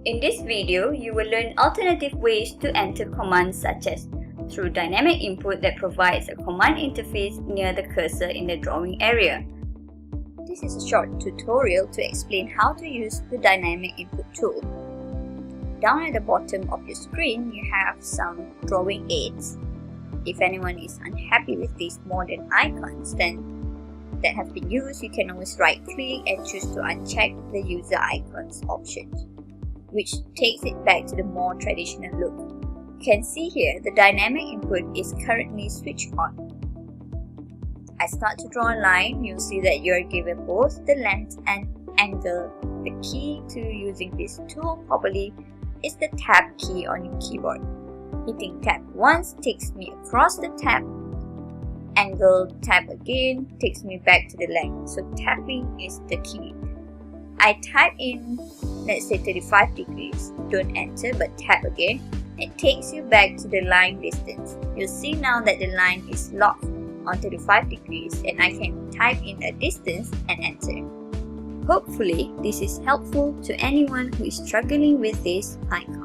In this video, you will learn alternative ways to enter commands such as through dynamic input that provides a command interface near the cursor in the drawing area. This is a short tutorial to explain how to use the dynamic input tool. Down at the bottom of your screen, you have some drawing aids. If anyone is unhappy with these modern icons that have been used, you can always right-click and choose to uncheck the user icons option, which takes it back to the more traditional look. You can see here the dynamic input is currently switched on. I start to draw a line, you'll see that you are given both the length and angle. The key to using this tool properly is the tab key on your keyboard. Hitting tab once takes me across the tab. Angle tab again takes me back to the length. So tapping is the key. I type in, let's say 35 degrees. Don't enter but tap again. It takes you back to the line distance. You'll see now that the line is locked on 35 degrees and I can type in a distance and enter. Hopefully, this is helpful to anyone who is struggling with this icon.